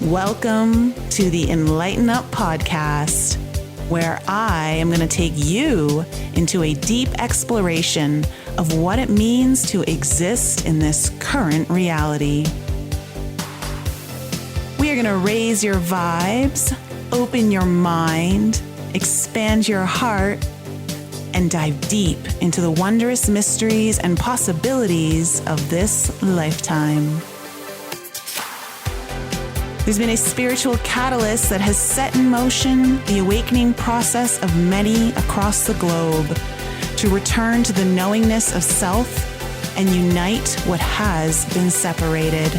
Welcome to the Enlighten Up podcast, where I am going to take you into a deep exploration of what it means to exist in this current reality. We are going to raise your vibes, open your mind, expand your heart, and dive deep into the wondrous mysteries and possibilities of this lifetime. There's been a spiritual catalyst that has set in motion the awakening process of many across the globe to return to the knowingness of self and unite what has been separated.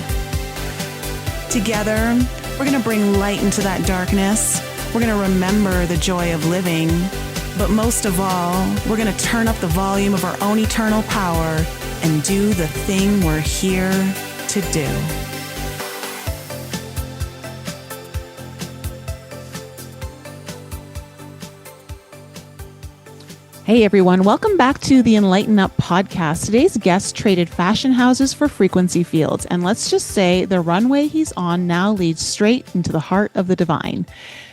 Together, we're going to bring light into that darkness. We're going to remember the joy of living. But most of all, we're going to turn up the volume of our own eternal power and do the thing we're here to do. Hey everyone, welcome back to the Enlighten Up podcast. Today's guest traded fashion houses for frequency fields, and let's just say the runway he's on now leads straight into the heart of the divine.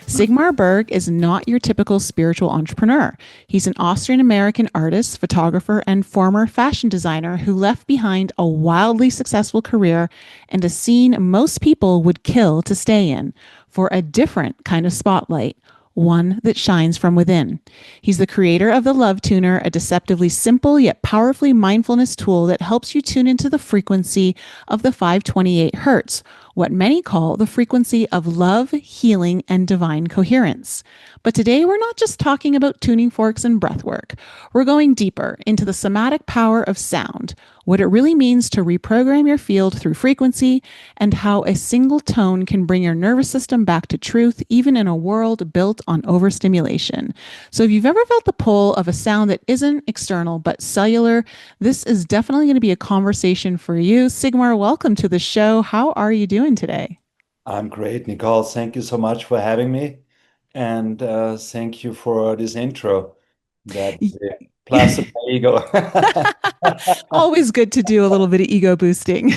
Sigmar Berg is not your typical spiritual entrepreneur. He's an Austrian-American artist, photographer, and former fashion designer who left behind a wildly successful career and a scene most people would kill to stay in for a different kind of spotlight. One that shines from within. He's the creator of the Lovetuner, a deceptively simple yet powerfully mindfulness tool that helps you tune into the frequency of the 528 hertz, what many call the frequency of love, healing, and divine coherence. But today we're not just talking about tuning forks and breath work. We're going deeper into the somatic power of sound, what it really means to reprogram your field through frequency, and how a single tone can bring your nervous system back to truth, even in a world built on overstimulation. So if you've ever felt the pull of a sound that isn't external but cellular, this is definitely going to be a conversation for you. Sigmar, welcome to the show. How are you doing today? I'm great, Nicole. Thank you so much for having me. And thank you for this intro that plastered my ego. Always good to do a little bit of ego boosting.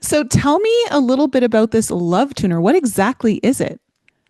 So tell me a little bit about this Love Tuner. What exactly is it?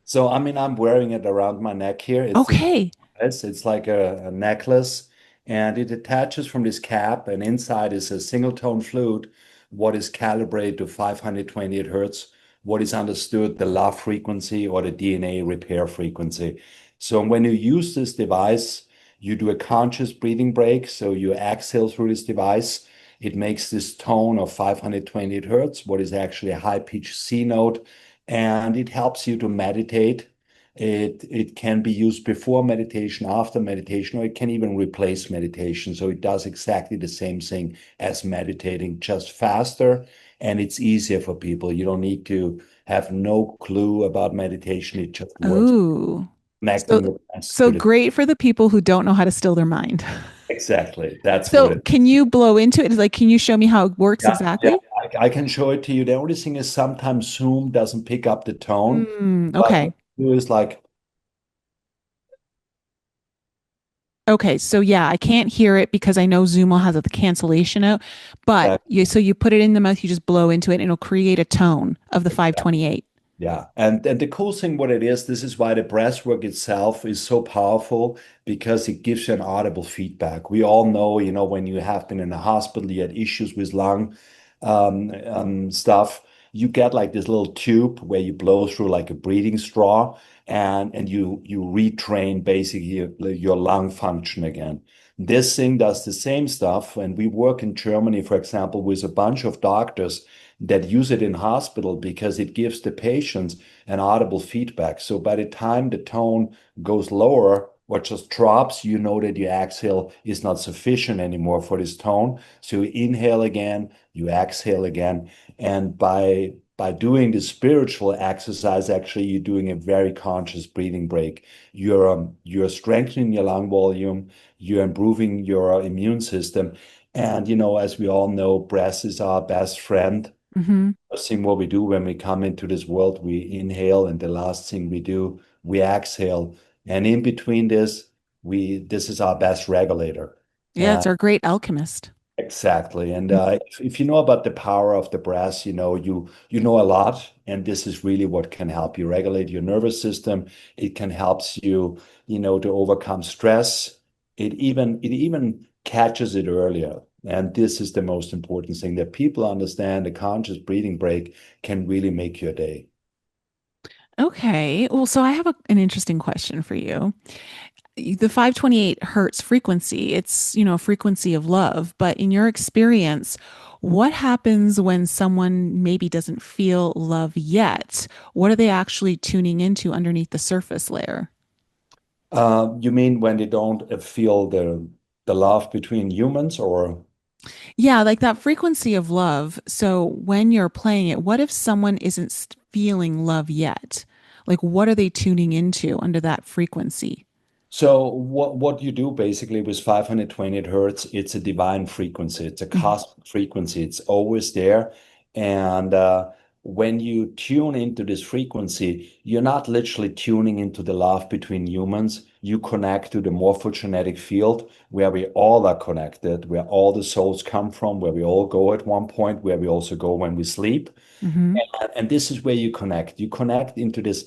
So, I'm wearing it around my neck here. Okay. It's like a necklace, and it attaches from this cap, and inside is a single tone flute, what is calibrated to 528 hertz, what is understood the love frequency or the DNA repair frequency. So when you use this device, you do a conscious breathing break. So you exhale through this device. It makes this tone of 528 hertz, what is actually a high pitched C note, and it helps you to meditate. It can be used before meditation, after meditation, or it can even replace meditation. So it does exactly the same thing as meditating, just faster, and it's easier for people. You don't need to have no clue about meditation. It just works, Oh. connecting So your sense so to the great for the people who don't know how to still their mind. exactly. That's what So it. can you blow into it? Like, can you show me how it works Yeah. exactly? I can show it to you. The only thing is sometimes Zoom doesn't pick up the tone, but what Okay. you do is like, Okay. So yeah, I can't hear it because I know Zoom will have the cancellation out. But you put it in the mouth, you just blow into it, and it'll create a tone of the 528. yeah, and the cool thing what it is, this is why the breath work itself is so powerful because it gives you an audible feedback. We all know, when you have been in a hospital, you had issues with lung stuff. You get like this little tube where you blow through like a breathing straw, and you retrain basically your lung function again. This thing does the same stuff, and we work in Germany, for example, with a bunch of doctors that use it in hospital because it gives the patients an audible feedback. So by the time the tone goes lower or just drops, you know that your exhale is not sufficient anymore for this tone. So you inhale again, you exhale again. And by doing the spiritual exercise, actually, you're doing a very conscious breathing break. You're strengthening your lung volume, you're improving your immune system. And as we all know, breath is our best friend. Mm-hmm. First thing what we do when we come into this world, we inhale, and the last thing we do, we exhale. And in between this, we this is our best regulator. Yeah, And it's our great alchemist. Exactly. And if you know about the power of the breath, you know a lot, and this is really what can help you regulate your nervous system. It can helps you, to overcome stress. It even catches it earlier. And this is the most important thing that people understand. The conscious breathing break can really make your day. Okay. Well, so I have an interesting question for you. The 528 hertz frequency, it's, frequency of love, but in your experience, what happens when someone maybe doesn't feel love yet? What are they actually tuning into underneath the surface layer? You mean when they don't feel the love between humans, or? Yeah, like that frequency of love. So when you're playing it, what if someone isn't feeling love yet? Like, what are they tuning into under that frequency? So what you do basically with 520 hertz, it's a divine frequency. It's a Mhm. cosmic frequency. It's always there. And when you tune into this frequency, you're not literally tuning into the love between humans. You connect to the morphogenetic field where we all are connected, where all the souls come from, where we all go at one point, where we also go when we sleep. Hmm. And this is where you connect. You connect into this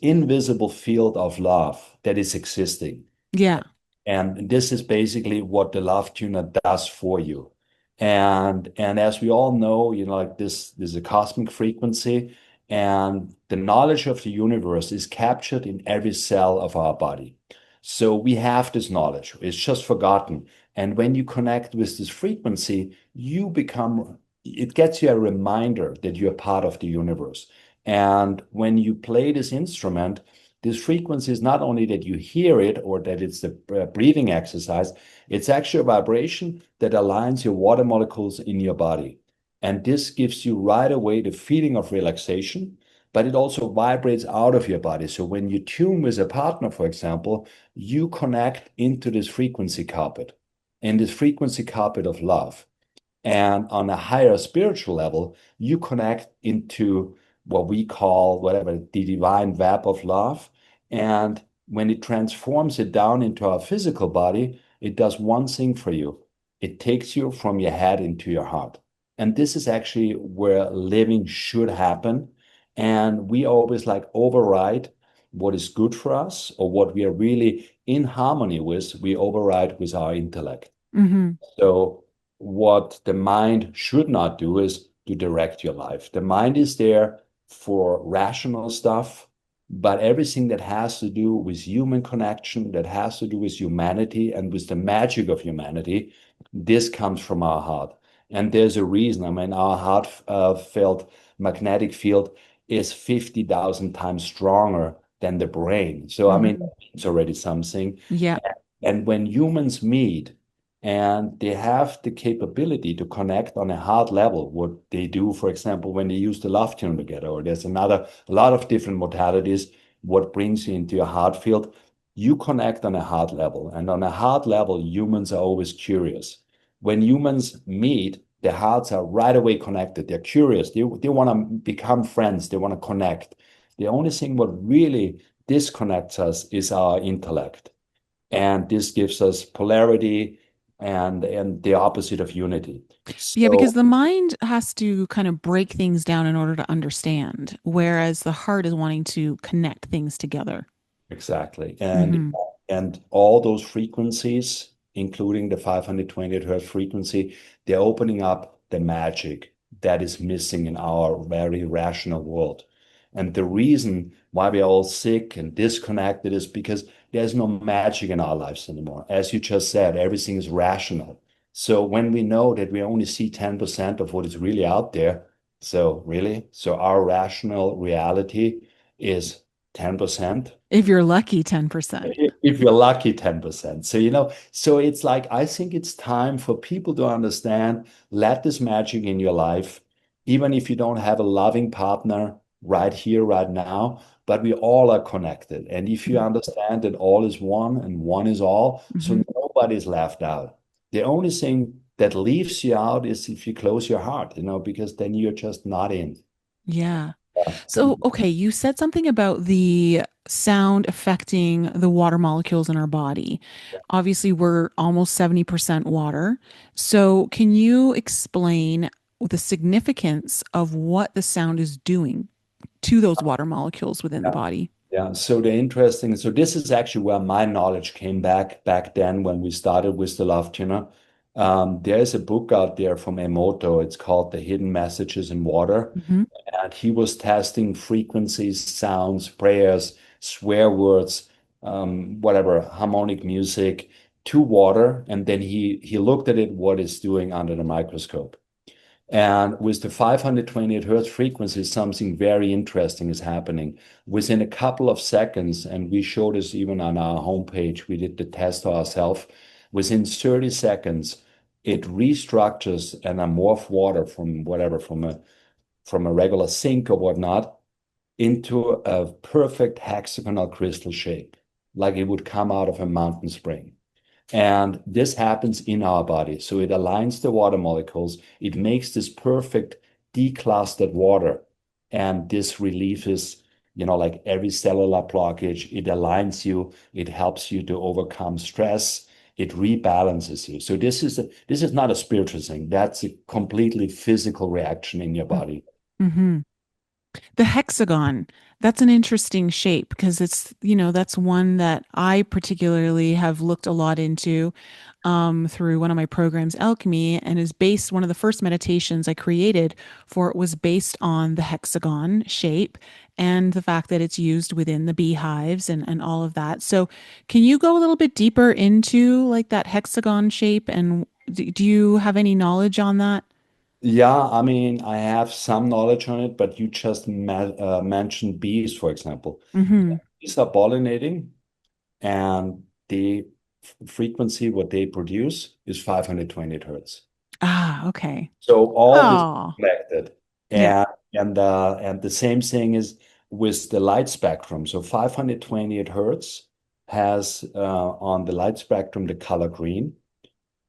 invisible field of love that is existing. Yeah. And this is basically what the Lovetuner does for you. And as we all know, like this is a cosmic frequency, and the knowledge of the universe is captured in every cell of our body. So we have this knowledge. It's just forgotten. And when you connect with this frequency, it gets you a reminder that you're part of the universe. And when you play this instrument, this frequency is not only that you hear it or that it's the breathing exercise, it's actually a vibration that aligns your water molecules in your body. And this gives you right away the feeling of relaxation, but it also vibrates out of your body. So when you tune with a partner, for example, you connect into this frequency carpet, in this frequency carpet of love. And on a higher spiritual level, you connect into what we call whatever the divine web of love. And when it transforms it down into our physical body, it does one thing for you. It takes you from your head into your heart. And this is actually where living should happen. And we always like override what is good for us or what we are really in harmony with, we override with our intellect. Hmm. So what the mind should not do is to direct your life. The mind is there for rational stuff, but everything that has to do with human connection, that has to do with humanity and with the magic of humanity, this comes from our heart. And there's a reason. I mean, our heart felt magnetic field is 50,000 times stronger than the brain. So, I mean, Hmm. it's already something. Yeah. And when humans meet, and they have the capability to connect on a hard level, what they do, for example, when they use the Lovetuner together, or there's a lot of different modalities, what brings you into your heart field, you connect on a hard level. And on a hard level, humans are always curious. When humans meet, their hearts are right away connected. They're curious. They want to become friends. They want to connect. The only thing what really disconnects us is our intellect. And this gives us polarity and the opposite of unity. Yeah, because So the mind has to kind of break things down in order to understand, whereas the heart is wanting to connect things together. exactly. Hmm. And all those frequencies, including the 520 hertz frequency, they're opening up the magic that is missing in our very rational world. And the reason why we're all sick and disconnected is because there's no magic in our lives anymore. As you just said, everything is rational. So when we know that we only see 10% of what is really out there, so really, so our rational reality is 10%. If you're lucky, 10%. If you're lucky, 10%. So, so it's like, I think it's time for people to understand, let this magic in your life, even if you don't have a loving partner right here, right now, but we all are connected. And if you understand that all is one and one is all, Hmm. so nobody's left out. The only thing that leaves you out is if you close your heart, because then you're just not in. Yeah. So, okay, you said something about the sound affecting the water molecules in our body. Obviously, we're almost 70% water. So, can you explain the significance of what the sound is doing to those water molecules within the Yeah. body? Yeah. So so this is actually where my knowledge came back then when we started with the Lovetuner. There's a book out there from Emoto. It's called The Hidden Messages in Water. Hmm. And he was testing frequencies, sounds, prayers, swear words, whatever, harmonic music to water. And then he looked at it, what it's doing under the microscope. And with the 528 hertz frequency, something very interesting is happening. Within a couple of seconds, and we showed this even on our homepage, we did the test ourselves. Within 30 seconds, it restructures an amorph water from whatever, from a regular sink or whatnot, into a perfect hexagonal crystal shape, like it would come out of a mountain spring. And this happens in our body. So it aligns the water molecules. It makes this perfect declustered water. And this relieves, like every cellular blockage. It aligns you. It helps you to overcome stress. It rebalances you. So this is not a spiritual thing. That's a completely physical reaction in your body. Mm-hmm. The hexagon, that's an interesting shape because that's one that I particularly have looked a lot into through one of my programs, Alchemy, and is based, one of the first meditations I created for it was based on the hexagon shape and the fact that it's used within the beehives and all of that. So, can you go a little bit deeper into like that hexagon shape and do you have any knowledge on that? Yeah, I mean, I have some knowledge on it, but you just mentioned bees, for example. Mm-hmm. Bees are pollinating, and the frequency what they produce is 520 hertz. Ah, okay. So all this is Oh, connected, yeah. and the same thing is with the light spectrum. So 528 hertz has on the light spectrum the color green.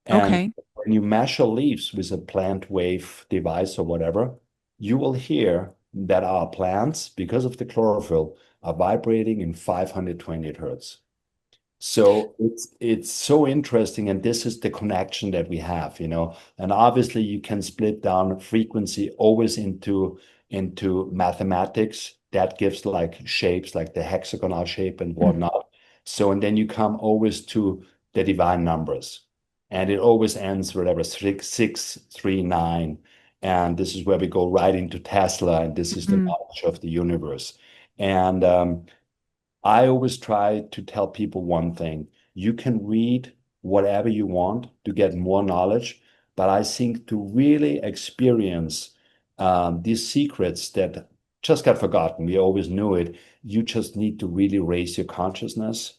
And Okay. when you measure leaves with a plant wave device or whatever, you will hear that our plants, because of the chlorophyll, are vibrating in 520 hertz. So it's so interesting, and this is the connection that we have. And obviously you can split down frequency always into mathematics that gives like shapes like the hexagonal shape and Mm, whatnot. So and then you come always to the divine numbers, and it always ends whatever 639, and this is where we go right into Tesla, and this is the mhm, knowledge of the universe. And I always try to tell people one thing. You can read whatever you want to get more knowledge, but I think to really experience these secrets that just got forgotten, we always knew it, you just need to really raise your consciousness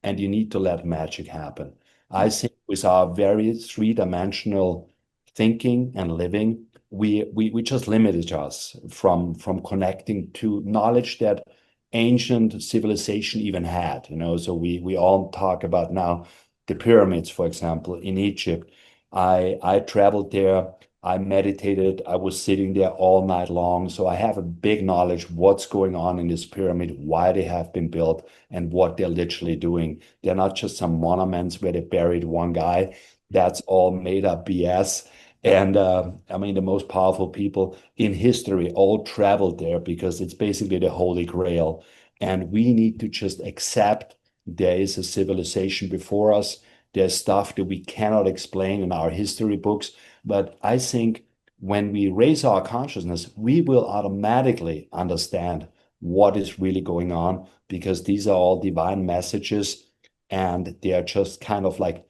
and you need to let magic happen. I mm, think with our very three-dimensional thinking and living, we just limited us from connecting to knowledge that ancient civilization even had. So we all talk about now the pyramids, for example, in Egypt. I traveled there, I meditated, I was sitting there all night long. So I have a big knowledge what's going on in this pyramid, why they have been built, and what they're literally doing. They're not just some monuments where they buried one guy. That's all made up BS. And I mean, the most powerful people in history all traveled there because it's basically the Holy Grail. And we need to just accept there is a civilization before us. There's stuff that we cannot explain in our history books. But I think when we raise our consciousness, we will automatically understand what is really going on because these are all divine messages and they are just kind of like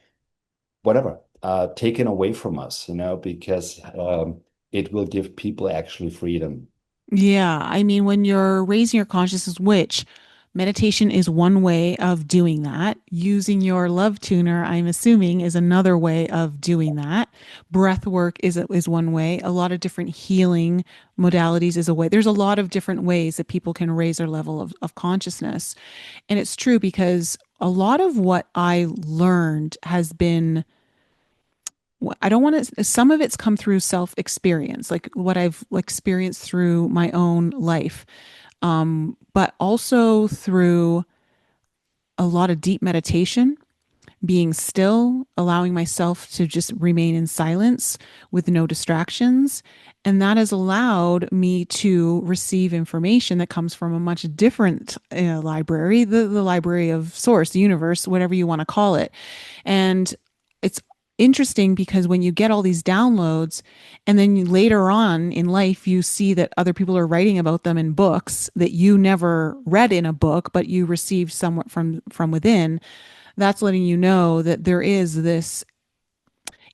whatever, taken away from us, because it will give people actually freedom. yeah. I mean, when you're raising your consciousness, which meditation is one way of doing that, using your love tuner, I'm assuming, is another way of doing that. Breath work is one way. A lot of different healing modalities is a way. There's a lot of different ways that people can raise their level of consciousness. And it's true because a lot of what I learned has been I don't want to, some of it's come through self experience, like what I've experienced through my own life, but also through a lot of deep meditation, being still, allowing myself to just remain in silence with no distractions. And that has allowed me to receive information that comes from a much different library, the library of source, the universe, whatever you want to call it. And it's interesting because when you get all these downloads and then later on in life you see that other people are writing about them in books that you never read in a book but you received somewhat from within, that's letting you know that there is this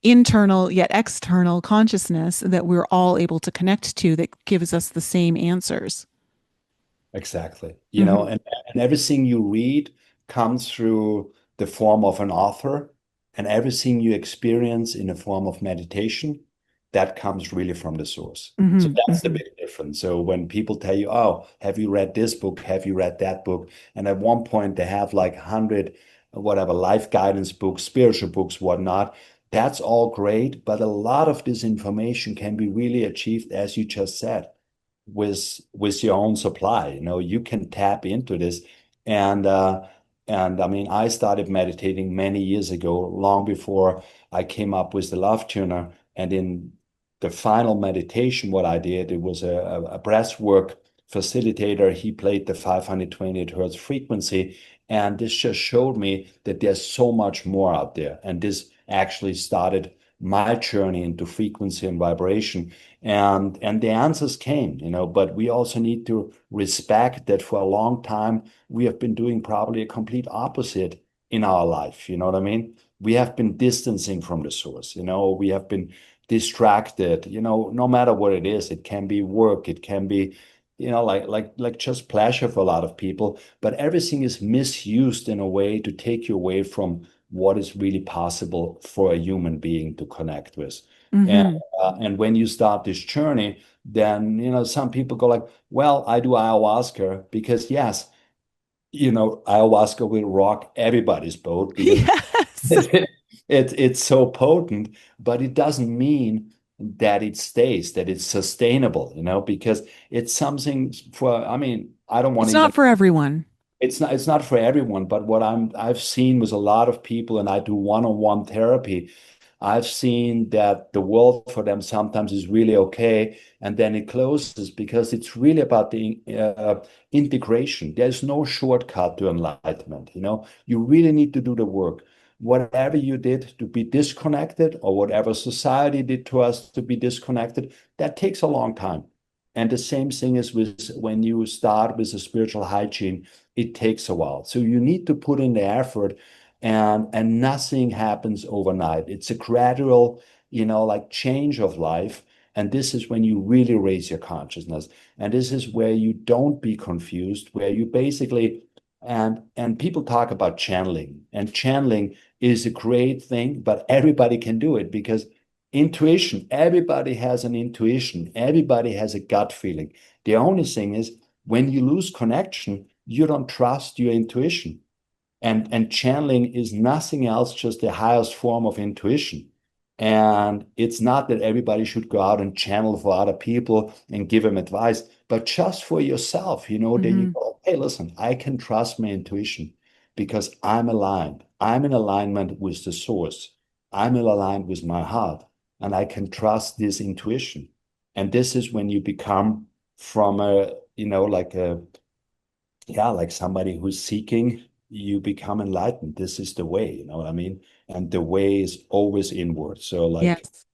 internal yet external consciousness that we're all able to connect to that gives us the same answers. Exactly. Mm-hmm. And everything you read comes through the form of an author, and everything you experience in a form of meditation, that comes really from the source. So Mm-hmm. that's the Mm-hmm. big difference. So when people tell you, oh, have you read this book? Have you read that book? And at one point they have like 100, whatever, life guidance books, spiritual books, whatnot. That's all great, but a lot of this information can be really achieved, as you just said, with your own supply. You can tap into this. And I mean, I started meditating many years ago, long before I came up with the Lovetuner. And in the final meditation, what I did, it was a breath work facilitator. He played the 528 hertz frequency. And this just showed me that there's so much more out there. And this actually started my journey into frequency and vibration. And the answers came, but we also need to respect that for a long time we have been doing probably a complete opposite in our life. You know what I mean? We have been distancing from the source. We have been distracted. No matter what it is, it can be work, it can be, like just pleasure for a lot of people, but everything is misused in a way to take you away from what is really possible for a human being to connect with. And Mm-hmm. and when you start this journey, then some people go like, well, I do ayahuasca because yes, ayahuasca will rock everybody's boat because Yes. it's so potent, but it doesn't mean that it stays, that it's sustainable, because it's something for, I mean, I don't want It's to even, not for everyone. it's not for everyone, but what I've seen with a lot of people, and I do one-on-one therapy, I've seen that the world for them sometimes is really okay, and then it closes because it's really about the integration. There's no shortcut to enlightenment. You really need to do the work. Whatever you did to be disconnected, or whatever society did to us to be disconnected, that takes a long time. And the same thing is with when you start with a spiritual hygiene, it takes a while. So you need to put in the effort, and nothing happens overnight. It's a gradual, like change of life. And this is when you really raise your consciousness. And this is where you don't be confused, where you basically, and people talk about channeling, and channeling is a great thing, but everybody can do it because intuition, everybody has an intuition, everybody has a gut feeling. The only thing is when you lose connection, you don't trust your intuition. And channeling is nothing else, just the highest form of intuition. And it's not that everybody should go out and channel for other people and give them advice, but just for yourself, that you Mm-hmm. go, hey, listen, I can trust my intuition because I'm aligned. I'm in alignment with the source. I'm in alignment with my heart, and I can trust this intuition. And this is when you become from a, like a, yeah, like somebody who's seeking, you become enlightened. This is the way, you know what I mean? And the way is always inward. So, like Yes.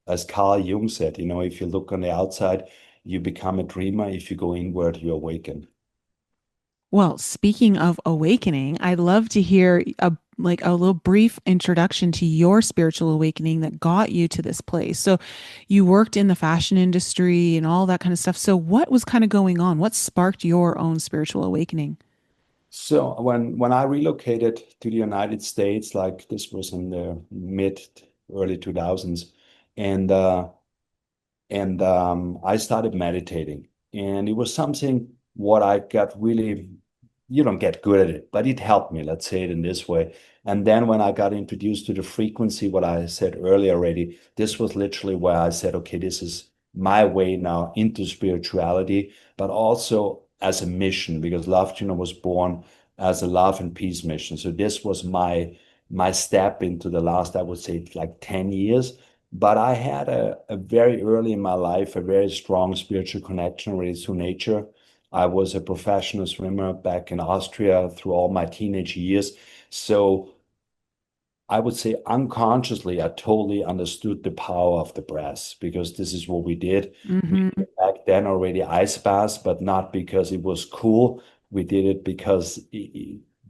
as Carl Jung said, if you look on the outside, you become a dreamer. If you go inward, you awaken. Well, speaking of awakening, I'd love to hear a little brief introduction to your spiritual awakening that got you to this place. So you worked in the fashion industry and all that kind of stuff. So what was kind of going on? What sparked your own spiritual awakening? So when I relocated to the United States, like this was in the mid early 2000s, and I started meditating, and it was something what I got really you don't get good at it, but it helped me, let's say it in this way. And then when I got introduced to the frequency, what I said earlier already, this was literally where I said, okay, this is my way now into spirituality, but also as a mission, because Lovetuner was born as a love and peace mission. So this was my step into the last, I would say, like 10 years. But I had a very early in my life, a very strong spiritual connection really to nature. I was a professional swimmer back in Austria through all my teenage years. So I would say unconsciously, I totally understood the power of the breath because this is what we did. We Hmm. did back then already ice baths, but not because it was cool. We did it because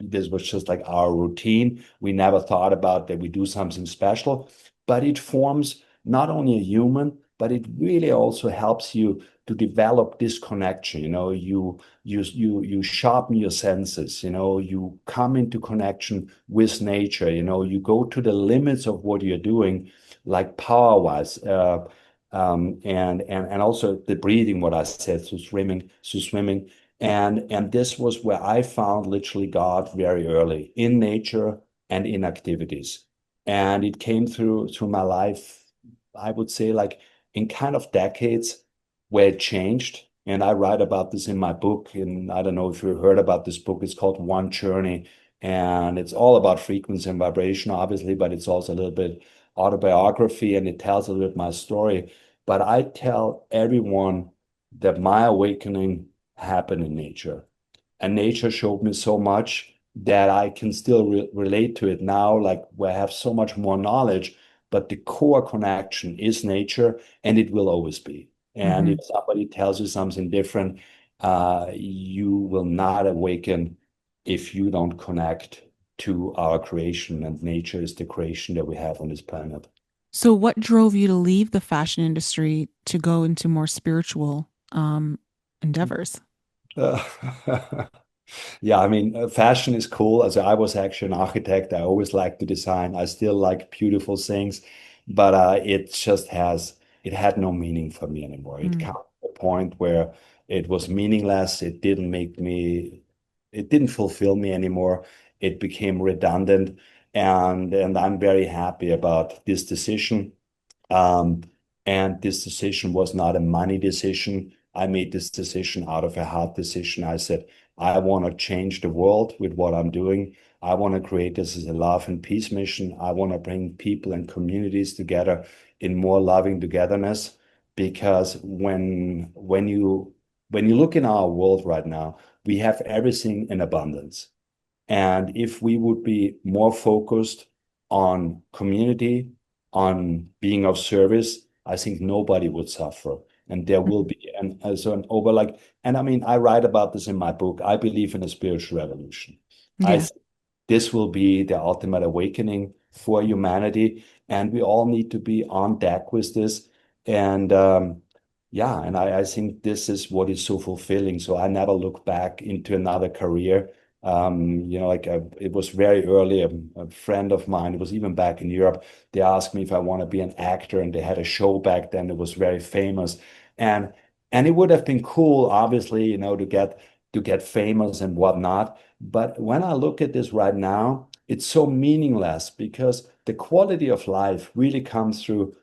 this was just like our routine. We never thought about that we do something special, but it forms not only a human, but it really also helps you to develop this connection. You sharpen your senses, you come into connection with nature, you go to the limits of what you're doing, like power-wise, and also the breathing, what I said, so swimming. And this was where I found literally God very early in nature and in activities. And it came through my life, I would say, like in kind of decades where it changed. And I write about this in my book. And I don't know if you heard about this book. It's called One Journey. And it's all about frequency and vibration, obviously, but it's also a little bit autobiography and it tells a little bit my story. But I tell everyone that my awakening happened in nature. And nature showed me so much that I can still relate to it now, like where I have so much more knowledge, but the core connection is nature and it will always be. And if Hmm. somebody tells you something different, you will not awaken if you don't connect to our creation. And nature is the creation that we have on this planet. So, what drove you to leave the fashion industry to go into more spiritual endeavors? Uh, Yeah, I mean, fashion is cool. As I was actually an architect, I always liked to design. I still like beautiful things, but it had no meaning for me anymore. It Mm. came to a point where it was meaningless. It didn't fulfill me anymore. It became redundant, and I'm very happy about this decision. Um, and this decision was not a money decision. I made this decision out of a heart decision. I said, I want to change the world with what I'm doing. I want to create this as a love and peace mission. I want to bring people and communities together in more loving togetherness. Because when you look in our world right now, we have everything in abundance. And if we would be more focused on community, on being of service, I think nobody would suffer. And there will be an over like, and I mean, I write about this in my book. I believe in a spiritual revolution. I Yeah. think this will be the ultimate awakening for humanity, and we all need to be on deck with this. And yeah, and I think this is what is so fulfilling. So I never look back into another career. It was very early. A friend of mine, it was even back in Europe, they asked me if I want to be an actor, and they had a show back then that was very famous. And and it would have been cool, obviously, to get famous and whatnot. But when I look at this right now, it's so meaningless because the quality of life really comes through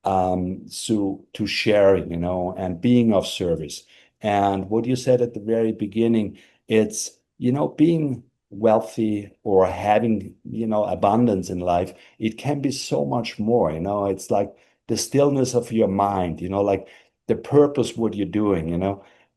to sharing, and being of service. And what you said at the very beginning, it's, being wealthy or having, abundance in life, it can be so much more, it's like the stillness of your mind, like the purpose, what you're doing,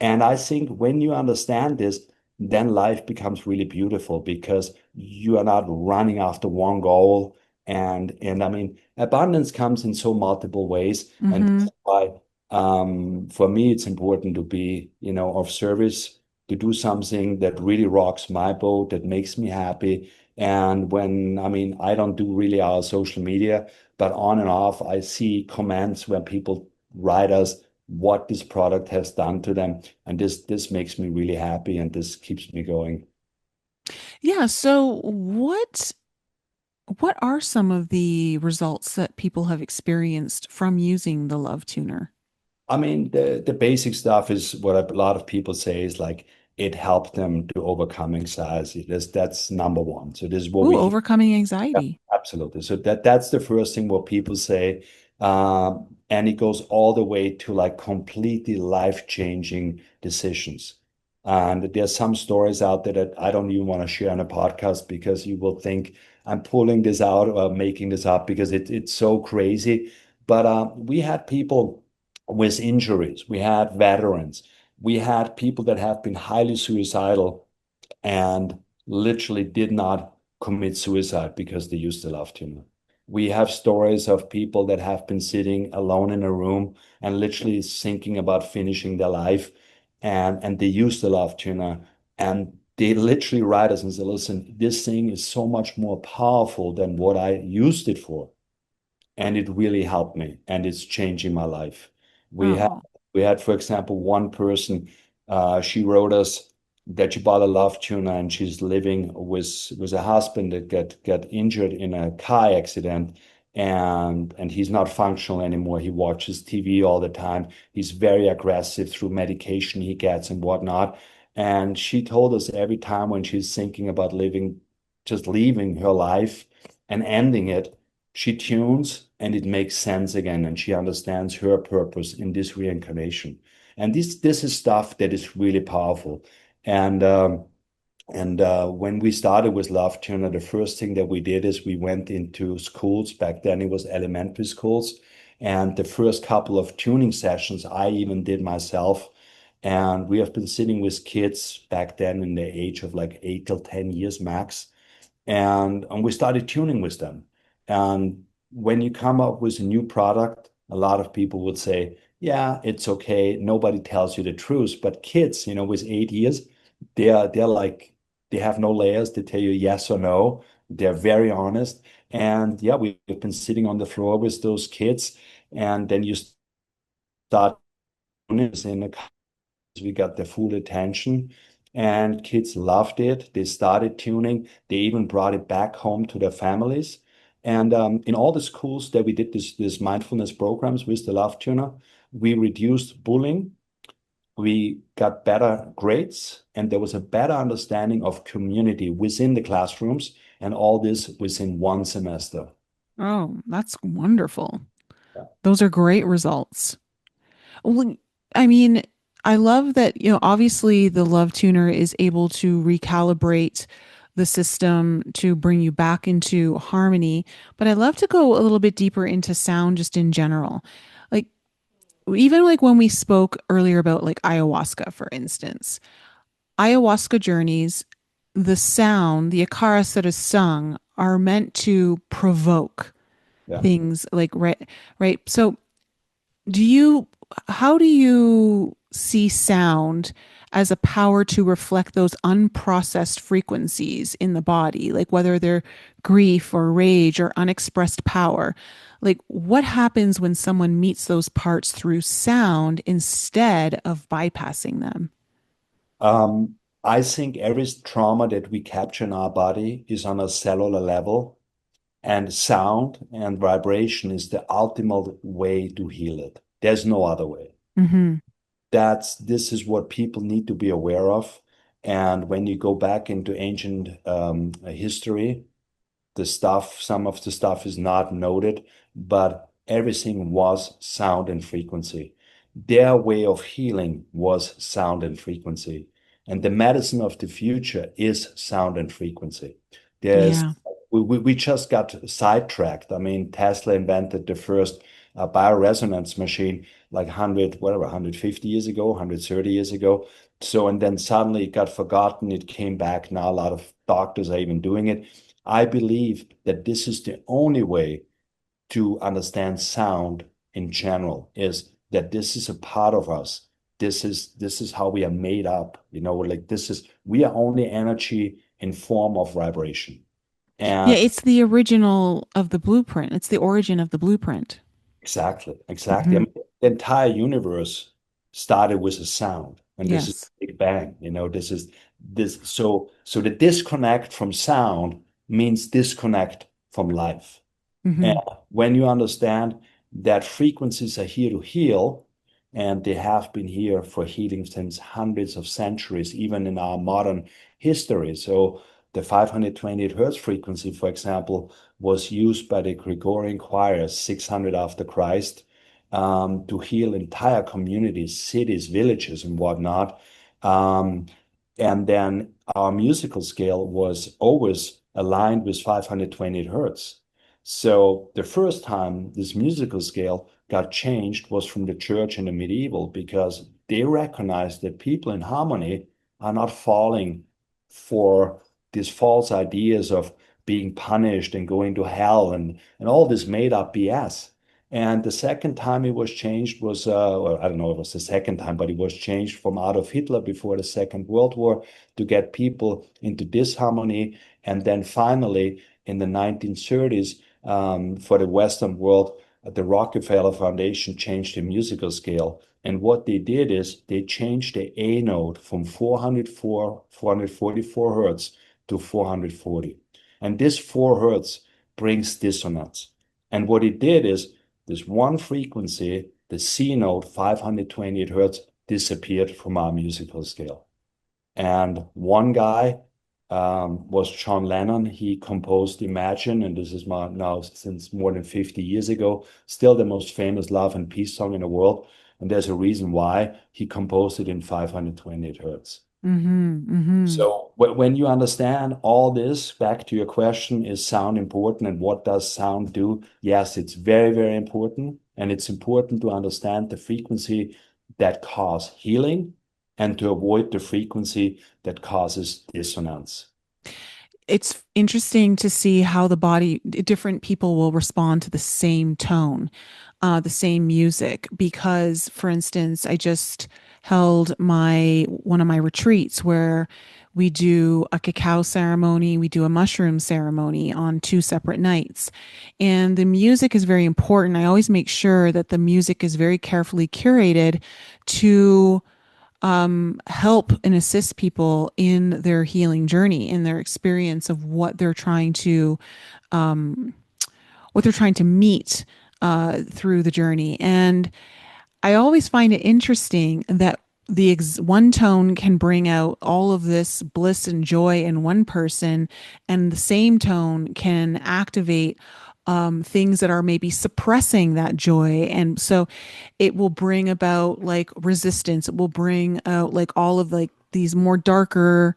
And I think when you understand this, then life becomes really beautiful because you are not running after one goal. And I mean, abundance comes in so multiple ways. And Hmm. that's why for me, it's important to be, of service, to do something that really rocks my boat, that makes me happy. And I mean, I don't do really our social media, but on and off, I see comments where people write us what this product has done to them. And this makes me really happy and this keeps me going. Yeah. So, what are some of the results that people have experienced from using the Love Tuner? I mean, the basic stuff is what a lot of people say is like it helped them to overcome anxiety. That's number one. So this is what Ooh, we overcoming yeah, anxiety. absolutely. So that's the first thing what people say. And it goes all the way to like completely life-changing decisions. And there's some stories out there that I don't even want to share on a podcast because you will think I'm pulling this out or making this up because it's so crazy. But we had people with injuries, we had veterans, we had people that have been highly suicidal and literally did not commit suicide because they used the Lovetuner. We have stories of people that have been sitting alone in a room and literally thinking about finishing their life, and they use the Lovetuner, and they literally write us and say, listen, this thing is so much more powerful than what I used it for, and it really helped me, and it's changing my life. We had Oh, we had, for example, one person. She wrote us that she bought a Lovetuner, and she's living with a husband that got injured in a car accident, and he's not functional anymore. He watches TV all the time. He's very aggressive through medication he gets and whatnot. And she told us every time when she's thinking about living, just leaving her life and ending it, she tunes and it makes sense again, and she understands her purpose in this reincarnation. And this is stuff that is really powerful. And when we started with Lovetuner, the first thing that we did is we went into schools. Back then it was elementary schools. And the first couple of tuning sessions I even did myself. And we have been sitting with kids back then in the age of like 8 till 10 years max, and we started tuning with them. And when you come up with a new product, a lot of people would say, "Yeah, it's okay. Nobody tells you the truth." But kids, with 8 years, they're like they have no layers. They tell you yes or no. They're very honest. And yeah, we've been sitting on the floor with those kids, and then you start in a we got their full attention, and kids loved it. They started tuning. They even brought it back home to their families. And in all the schools that we did this mindfulness programs with the Love Tuner, we reduced bullying. We got better grades, and there was a better understanding of community within the classrooms, and all this within one semester. oh, that's wonderful. Yeah. Those are great results. Well, I mean, I love that, obviously the Love Tuner is able to recalibrate the system to bring you back into harmony. But I love to go a little bit deeper into sound just in general. Like, even like when we spoke earlier about like ayahuasca, for instance, ayahuasca journeys, the sound, the akaras that is sung are meant to provoke Yeah. things like, right, right. So do you, how do you see sound as a power to reflect those unprocessed frequencies in the body, like whether they're grief or rage or unexpressed power? Like, what happens when someone meets those parts through sound instead of bypassing them? I think every trauma that we capture in our body is on a cellular level. And sound and vibration is the ultimate way to heal it. There's no other way. Mm-hmm. This is what people need to be aware of. And when you go back into ancient history, some of the stuff is not noted, but everything was sound and frequency. Their way of healing was sound and frequency. And the medicine of the future is sound and frequency. There's Yeah. we just got sidetracked. I mean, Tesla invented the first bioresonance machine like 150 years ago, 130 years ago. So, and then suddenly it got forgotten. It came back. Now a lot of doctors are even doing it. I believe that this is the only way to understand sound in general, is that this is a part of us. This is how we are made up. Like we are only energy in form of vibration. Yeah, And it's the original of the blueprint. It's the origin of the blueprint. exactly, exactly. I Hmm. mean, the entire universe started with a sound, and this is Yes. Big Bang. This is this. So the disconnect from sound means disconnect from life. And Hmm. when you understand that frequencies are here to heal, and they have been here for healing since hundreds of centuries, even in our modern history. So the 528 hertz frequency, for example, was used by the Gregorian choirs 600 after Christ to heal entire communities, cities, villages, and whatnot. Um, and then our musical scale was always aligned with 528 hertz. So the first time this musical scale got changed was from the church in the medieval because they recognized that people in harmony are not falling for these false ideas of being punished and going to hell and all this made up BS. And the second time it was changed was, well, I don't know if it was the second time, but it was changed from Adolf Hitler before the Second World War to get people into disharmony. And then finally, in the 1930s, for the Western world, the Rockefeller Foundation changed the musical scale. And what they did is they changed the A note from 444 hertz to 440. And this 4 hertz brings dissonance. And what it did is this one frequency, the C note, 528 hertz, disappeared from our musical scale. And one guy was John Lennon. He composed Imagine, and this is now since more than 50 years ago, still the most famous love and peace song in the world. And there's a reason why he composed it in 528 hertz. Mm-hmm, mm-hmm. So when you understand all this, back to your question, is sound important and what does sound do? Yes, it's very, very important. And it's important to understand the frequency that cause healing and to avoid the frequency that causes dissonance. It's interesting to see how the body, different people will respond to the same tone, the same music. Because, for instance, I just held my one of my retreats where we do a cacao ceremony, we do a mushroom ceremony on two separate nights. And the music is very important. I always make sure that the music is very carefully curated to help and assist people in their healing journey, in their experience of um, what they're trying to meet through the journey. And I always find it interesting that one tone can bring out all of this bliss and joy in one person, and the same tone can activate things that are maybe suppressing that joy. And so it will bring about like resistance. It will bring out like all of like these more darker,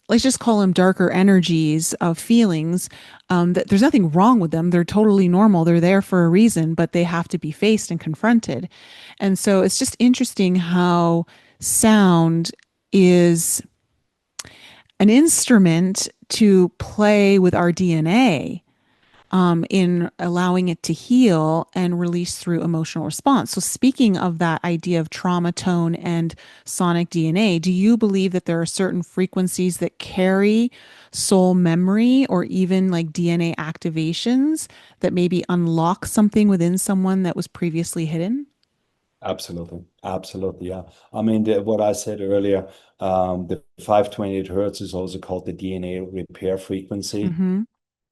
let's just call them darker energies of feelings, that there's nothing wrong with them. They're totally normal. They're there for a reason, but they have to be faced and confronted. And so it's just interesting how sound is an instrument to play with our DNA, in allowing it to heal and release through emotional response. So, speaking of that idea of trauma tone and sonic DNA, do you believe that there are certain frequencies that carry soul memory or even like DNA activations that maybe unlock something within someone that was previously hidden? Absolutely. Absolutely. Yeah. I mean, what I said earlier, the 528 hertz is also called the DNA repair frequency. Mm-hmm.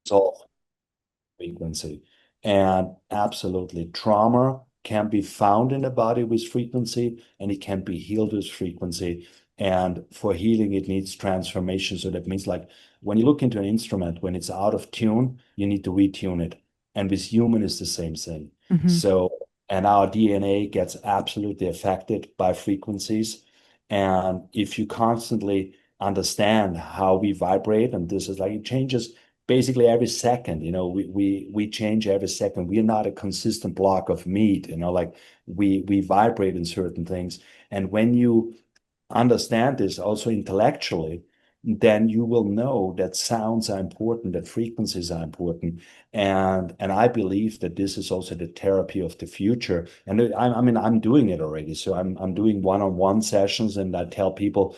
It's all frequency. And absolutely, trauma can be found in the body with frequency and it can be healed with frequency. And for healing, it needs transformation. So that means, like, when you look into an instrument, when it's out of tune, you need to retune it. And with human, it's the same thing. Mm-hmm. So, and our DNA gets absolutely affected by frequencies. And if you constantly understand how we vibrate, and this is like it changes basically every second. We change every second. We're not a consistent block of meat. Like we vibrate in certain things. And when you understand this also intellectually, then you will know that sounds are important, that frequencies are important. And I believe that this is also the therapy of the future. And I mean, I'm doing it already. So I'm doing one-on-one sessions, and I tell people,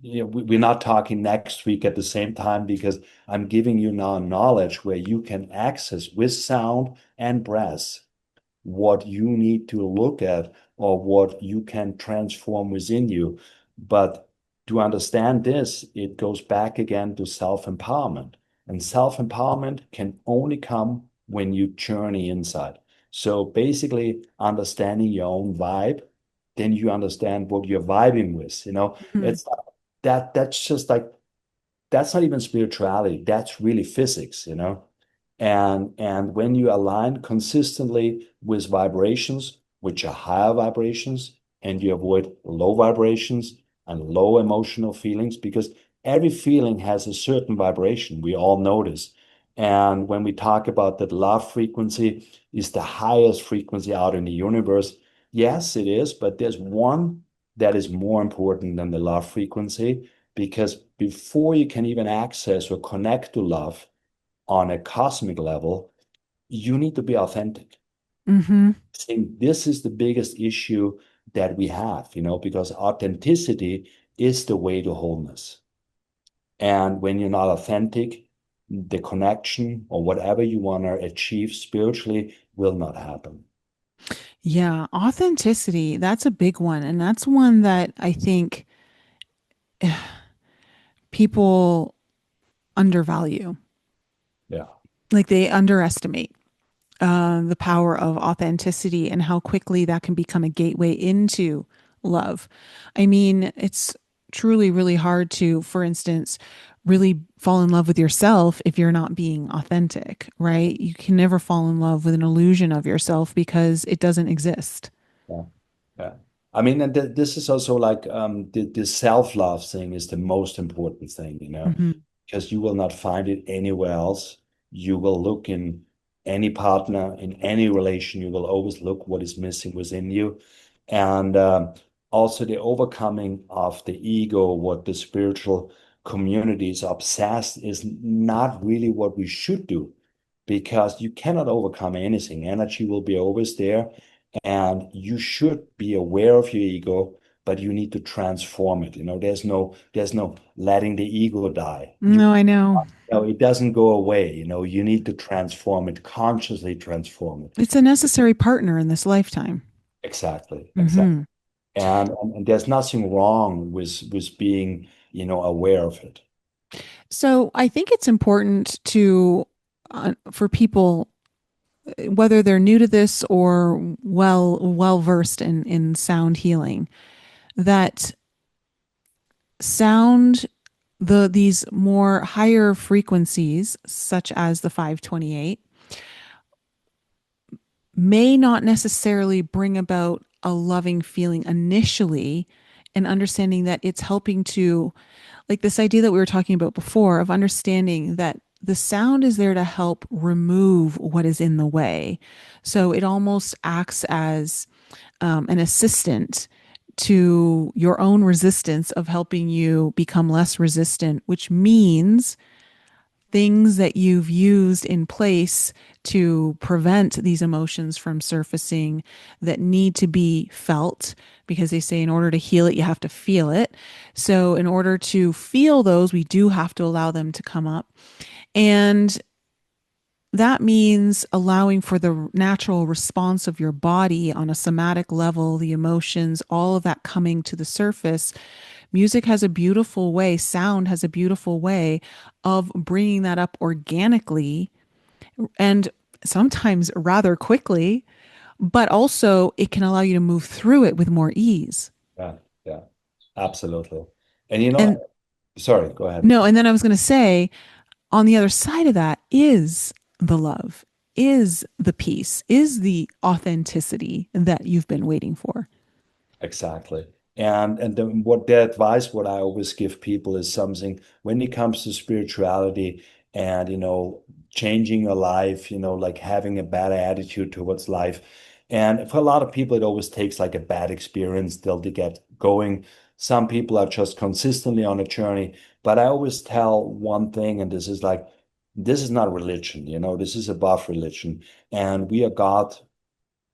we're not talking next week at the same time because I'm giving you now knowledge where you can access with sound and breath what you need to look at or what you can transform within you. But to understand this, it goes back again to self-empowerment. And self-empowerment can only come when you journey inside. So basically, understanding your own vibe then you understand what you're vibing with. Mhm. It's that's just like that's not even spirituality. That's really physics. And when you align consistently with vibrations, which are higher vibrations, and you avoid low vibrations and low emotional feelings, because every feeling has a certain vibration. We all notice. And when we talk about that love frequency is the highest frequency out in the universe, yes, it is, but there's one that is more important than the love frequency, because before you can even access or connect to love on a cosmic level, you need to be authentic. Mhm. I think this is the biggest issue that we have, because authenticity is the way to wholeness. And when you're not authentic, the connection or whatever you want to achieve spiritually will not happen. Yeah, authenticity, that's a big one. And that's one that I think people undervalue. Yeah. Like they underestimate the power of authenticity and how quickly that can become a gateway into love. I mean, it's truly really hard to, for instance, really fall in love with yourself if you're not being authentic, right? You can never fall in love with an illusion of yourself because it doesn't exist. Yeah. Yeah. I mean, and this is also like the self-love thing is the most important thing, Hmm. because you will not find it anywhere else. You will look in any partner, in any relation, you will always look what is missing within you. And also the overcoming of the ego, what the spiritual community is obsessed is not really what we should do, because you cannot overcome anything. Energy will be always there, and you should be aware of your ego, but you need to transform it. There's no letting the ego die. No, I know. It doesn't go away. You need to transform it, consciously transform it. It's a necessary partner in this lifetime. Exactly, exactly. Hmm. And there's nothing wrong with being, aware of it. So I think it's important to, for people, whether they're new to this or well versed in sound healing, that sound these more higher frequencies, such as the 528, may not necessarily bring about a loving feeling initially, and understanding that it's helping to, like this idea that we were talking about before, of understanding that the sound is there to help remove what is in the way. So it almost acts as an assistant to your own resistance, of helping you become less resistant, which means things that you've used in place to prevent these emotions from surfacing that need to be felt, because they say in order to heal it, you have to feel it. So, in order to feel those, we do have to allow them to come up. And that means allowing for the natural response of your body on a somatic level, the emotions, all of that coming to the surface. Music has a beautiful way, sound has a beautiful way of bringing that up organically, and sometimes rather quickly, but also it can allow you to move through it with more ease. Yeah, yeah, absolutely. And And sorry, go ahead. no, and then I was going to say, on the other side of that is the love, is the peace, is the authenticity that you've been waiting for. Exactly. And what the advice, what I always give people is something when it comes to spirituality and, changing your life, like having a bad attitude towards life. And for a lot of people, it always takes like a bad experience till they get going. Some people are just consistently on a journey. But I always tell one thing, and this is not religion, this is above religion. And we are God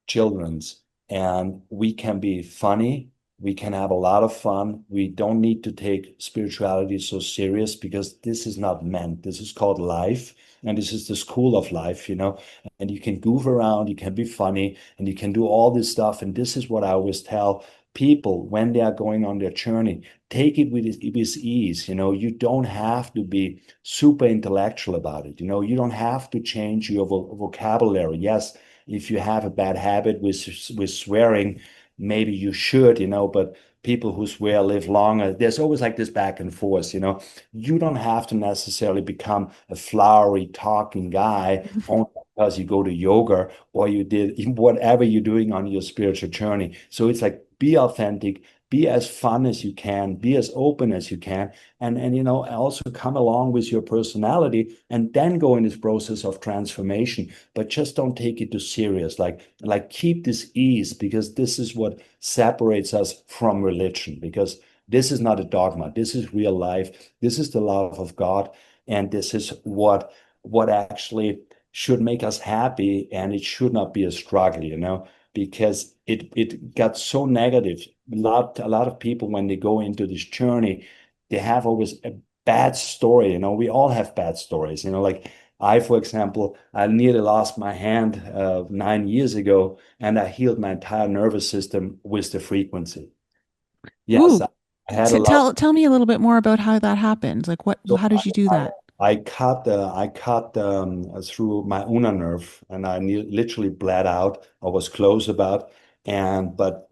children's, and we can be funny, we can have a lot of fun. We don't need to take spirituality so serious, because this is not meant, this is called life, and this is the school of life. And you can goof around, you can be funny, and you can do all this stuff. And this is what I always tell people when they are going on their journey: take it with ease. You don't have to be super intellectual about it. You don't have to change your vocabulary. Yes, if you have a bad habit with swearing, maybe you should, but people who swear live longer. There's always like this back and forth, You don't have to necessarily become a flowery talking guy only because you go to yoga or you did whatever you're doing on your spiritual journey. So it's like be authentic, be as fun as you can, be as open as you can, and also come along with your personality and then go in this process of transformation. But just don't take it too serious. Like keep this ease, because this is what separates us from religion, because this is not a dogma. This is real life. This is the love of God. And this is what actually should make us happy, and it should not be a struggle, because it got so negative. A lot of people, when they go into this journey, they have always a bad story. We all have bad stories. Like I, for example, I nearly lost my hand 9 years ago, and I healed my entire nervous system with the frequency. Yes, Ooh, I had a lot. tell me a little bit more about how that happened. Like So how did you do that? I cut through my ulnar nerve, and I literally bled out. I was close about, but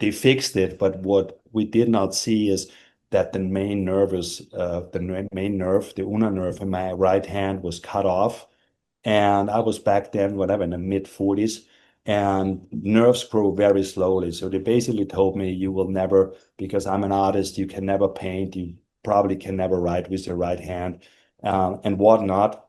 they fixed it. But what we did not see is that the main nerve, the ulnar nerve in my right hand was cut off. And I was back then, whatever, in the mid 40s, and nerves grow very slowly. So they basically told me, you will never, because I'm an artist, you can never paint, you probably can never write with your right hand, and whatnot.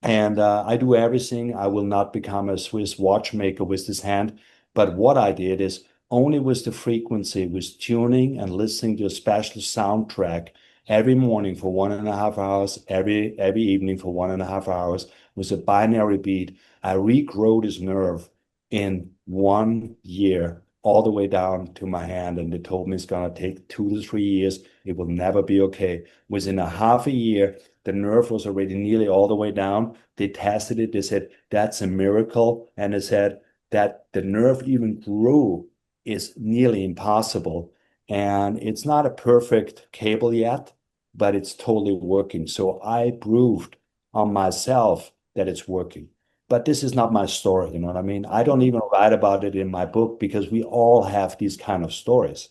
And I do everything. I will not become a Swiss watchmaker with this hand. But what I did is only with the frequency, with tuning and listening to a special soundtrack every morning for 1.5 hours, every evening for 1.5 hours with a binary beat. I regrow this nerve in 1 year all the way down to my hand. And they told me it's gonna take 2 to 3 years. It will never be okay. Within a half a year, the nerve was already nearly all the way down. They tested it. They said, that's a miracle. And they said that the nerve even grew is nearly impossible. And it's not a perfect cable yet, but it's totally working. So I proved on myself that it's working. But this is not my story. You know what I mean? I don't even write about it in my book, because we all have these kind of stories.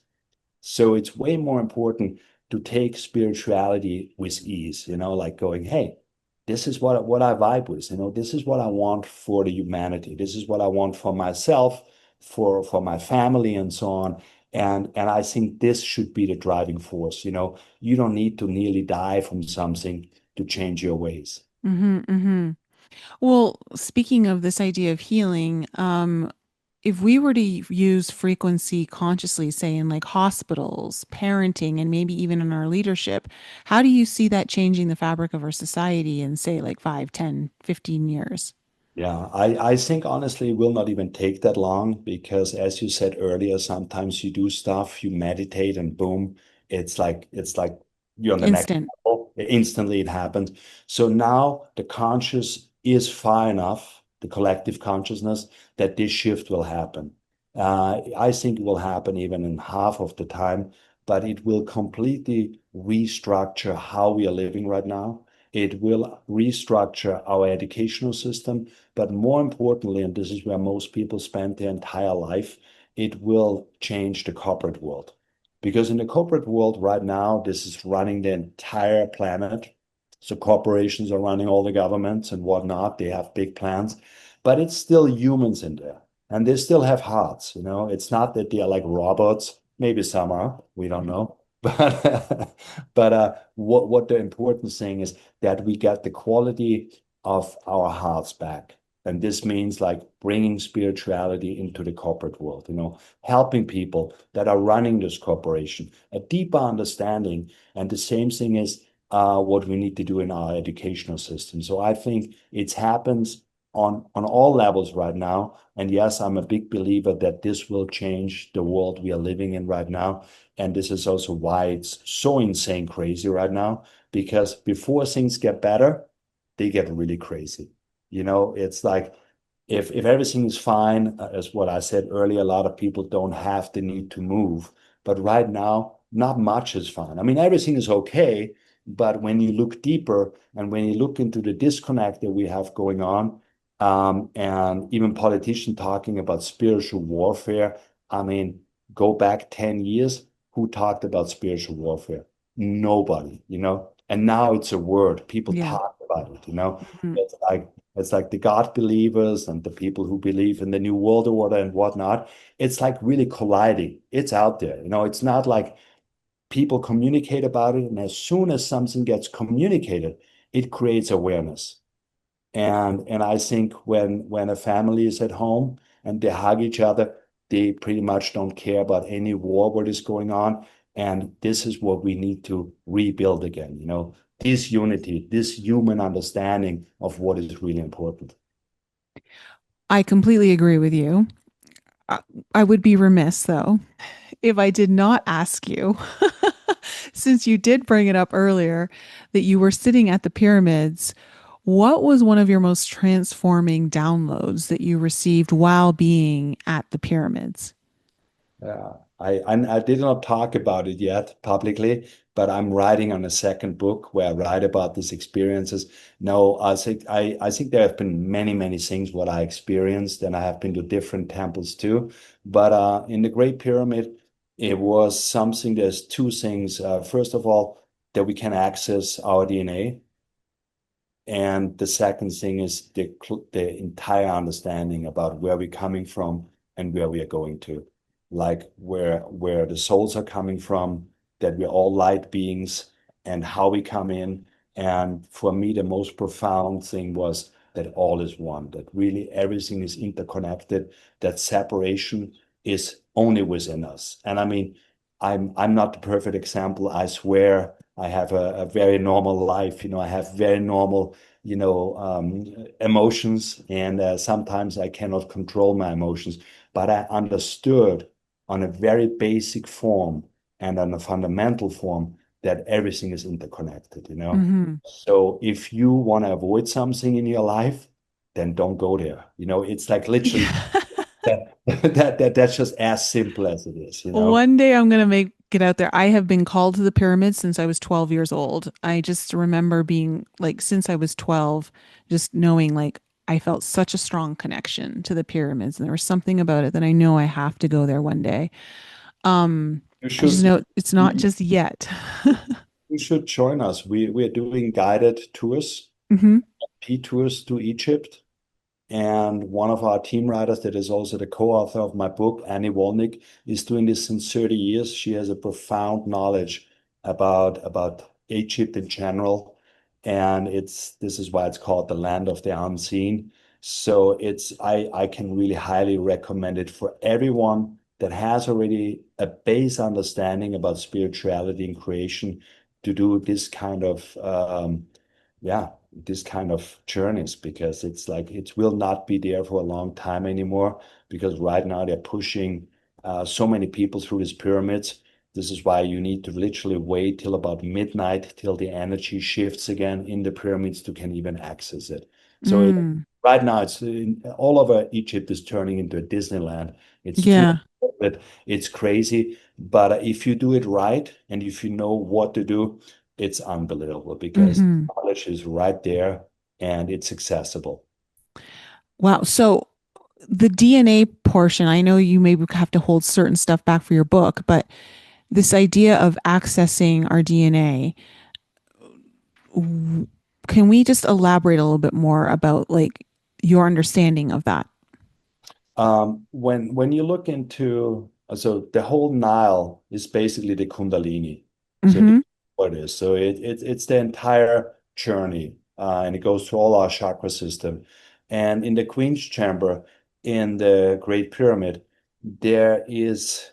So it's way more important to take spirituality with ease, like going, hey, this is what I vibe with, this is what I want for the humanity. This is what I want for myself, for my family, and so on. And I think this should be the driving force. You don't need to nearly die from something to change your ways. Mm-hmm, mm-hmm. Well, speaking of this idea of healing, if we were to use frequency consciously, say in like hospitals, parenting, and maybe even in our leadership, how do you see that changing the fabric of our society in, say, like 5, 10, 15 years? Yeah, I think honestly it will not even take that long, because as you said earlier, sometimes you do stuff, you meditate, and boom, it's like you're on the next Instant. level. Instantly it happens. So now the conscious is far enough, the collective consciousness, that this shift will happen. I think it will happen even in half of the time, but it will completely restructure how we are living right now. It will restructure our educational system. But more importantly, and this is where most people spend their entire life, it will change the corporate world. Because in the corporate world right now, this is running the entire planet. So corporations are running all the governments and whatnot. They have big plans, but it's still humans in there. And they still have hearts. It's not that they are like robots. Maybe some are, we don't know. But what the important thing is that we get the quality of our hearts back. And this means like bringing spirituality into the corporate world, helping people that are running this corporation, a deeper understanding. And the same thing is what we need to do in our educational system. So I think it happens on all levels right now. And yes, I'm a big believer that this will change the world we are living in right now. And this is also why it's so insane crazy right now, because before things get better, they get really crazy. It's like if everything is fine, as what I said earlier, a lot of people don't have the need to move. But right now, not much is fine. I mean, everything is okay, but when you look deeper and when you look into the disconnect that we have going on, and even politicians talking about spiritual warfare, I mean, go back 10 years, who talked about spiritual warfare? Nobody, And now it's a word. People Yeah. talk about it. Mhm. It's like it's like the God believers and the people who believe in the new world order and whatnot. It's like really colliding. It's out there. It's not like people communicate about it, and as soon as something gets communicated, it creates awareness. And I think when a family is at home and they hug each other, they pretty much don't care about any war, what is going on. And this is what we need to rebuild again, this unity, this human understanding of what is really important. I completely agree with you. I, I would be remiss, though, if I did not ask you, since you did bring it up earlier, that you were sitting at the pyramids. What was one of your most transforming downloads that you received while being at the pyramids? Yeah, I did not talk about it yet publicly, but I'm writing on a second book where I write about these experiences. No, I think there have been many things what I experienced, and I have been to different temples too. But in the Great Pyramid, it was something. There's two things. First of all, that we can access our DNA. And the second thing is the entire understanding about where we're coming from and where we are going to, like where the souls are coming from, that we're all light beings, and how we come in. And for me, the most profound thing was that all is one, that really everything is interconnected, that separation is only within us. And I mean, I'm not the perfect example. I swear I have a very normal life. I have very normal emotions, and sometimes I cannot control my emotions. But I understood on a very basic form and on a fundamental form that everything is interconnected. Hmm. So if you want to avoid something in your life, then don't go there. It's like literally that's just as simple as it is. One day I'm going to make it out there. I have been called to the pyramids since I was 12 years old. I just remember being like, since I was 12, just knowing like I felt such a strong connection to the pyramids. And there was something about it that I know I have to go there one day. Um, You I just should know it's not you, just yet. you should join us. We're doing guided tours, Hmm. P tours to Egypt. And one of our team writers, that is also the co-author of my book, Annie Wolnick, is doing this since 30 years. She has a profound knowledge about Egypt in general. And this is why it's called the land of the unseen. So I can really highly recommend it for everyone that has already a base understanding about spirituality and creation to do this kind of yeah, this kind of journeys, because it's like it will not be there for a long time anymore, because right now they're pushing so many people through these pyramids. This is why you need to literally wait till about midnight till the energy shifts again in the pyramids to can even access it. So Mm, right now all over Egypt is turning into a Disneyland. It's too, yeah. but it's crazy. But if you do it right and if you know what to do, it's unbelievable because Hmm. knowledge is right there and it's accessible. Wow. So the DNA portion, I know you maybe have to hold certain stuff back for your book, but this idea of accessing our DNA, can we just elaborate a little bit more about like your understanding of that? When you look into so the whole Nile is basically the Kundalini. So this Hmm. is what it is. So it's the entire journey, and it goes through all our chakra system. And in the Queen's Chamber in the Great Pyramid, there is